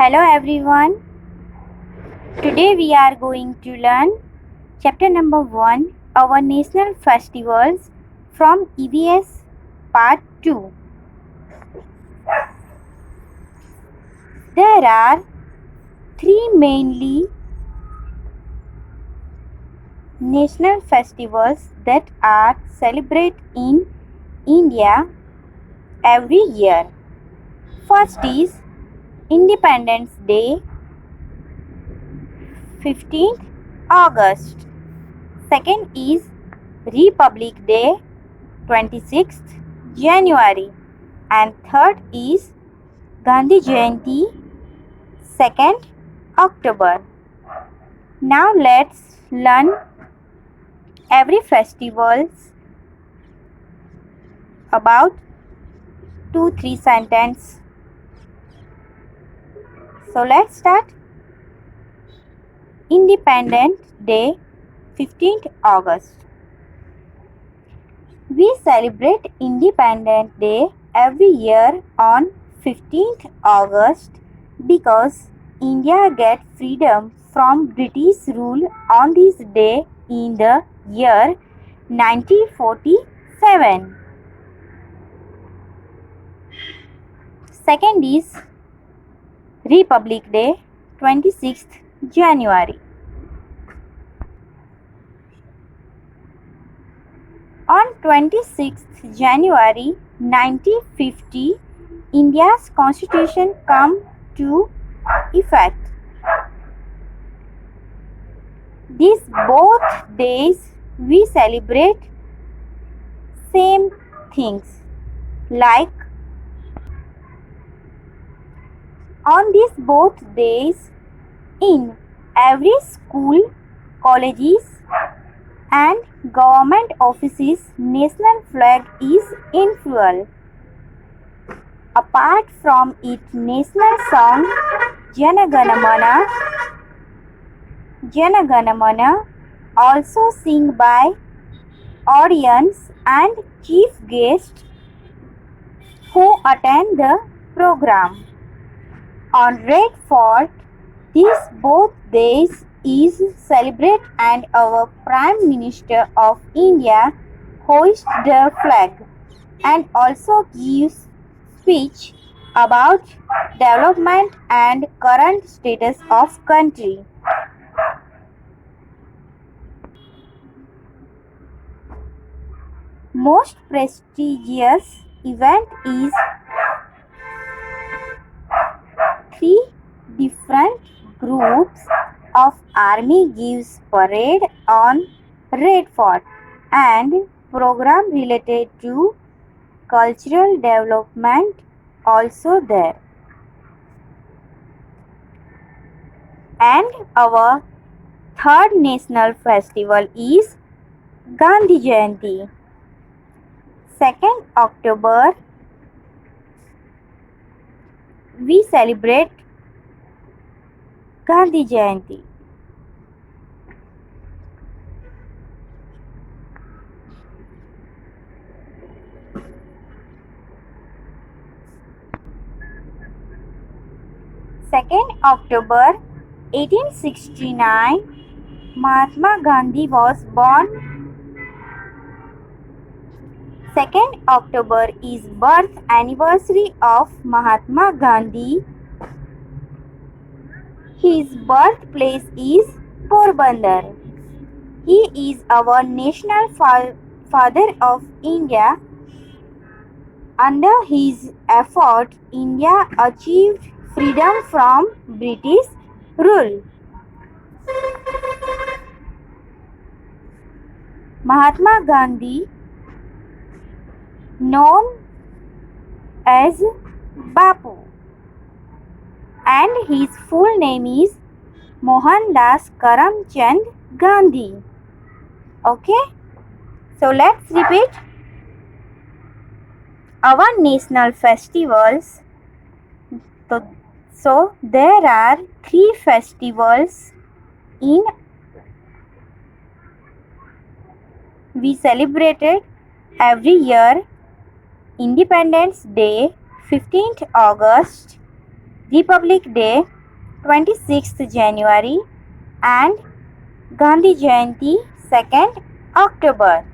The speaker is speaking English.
Hello everyone. Today we are going to learn chapter number 1, our national festivals from EVS part 2. There are three mainly national festivals that are celebrated in India every year. First is Independence Day, 15th August. Second is Republic Day, 26th January. And third is Gandhi Jayanti, 2nd October. Now let's learn every festivals about 2-3 sentences. So let's start. Independence Day, 15th August. We celebrate Independence Day every year on 15th August because India get freedom from British rule on this day in the year 1947. Second is Republic Day, 26th January. On 26th January 1950, India's constitution come to effect. These both days we celebrate same things like on these both days in every school, colleges and government offices, national flag is in full. Apart from its national song Jana Gana Mana, also sung by audience and chief guests who attend the program. On Red Fort, these both days is celebrated and our Prime Minister of India hoists the flag and also gives speech about development and current status of country. Most prestigious event is three different groups of army gives parade on Red Fort and program related to cultural development also there. And our third national festival is Gandhi Jayanti. 2nd October we celebrate Gandhi Jayanti. October 1869, Mahatma Gandhi was born. 2nd October is birth anniversary of Mahatma Gandhi. His birthplace is Porbandar. He is our national father of India. Under his effort, India achieved freedom from British rule. Mahatma Gandhi, known as Bapu, and his full name is Mohandas Karamchand Gandhi. Okay, so let's repeat our national festivals. So there are three festivals in we celebrated every year: Independence Day, 15th August, Republic Day, 26th January and Gandhi Jayanti 2nd October.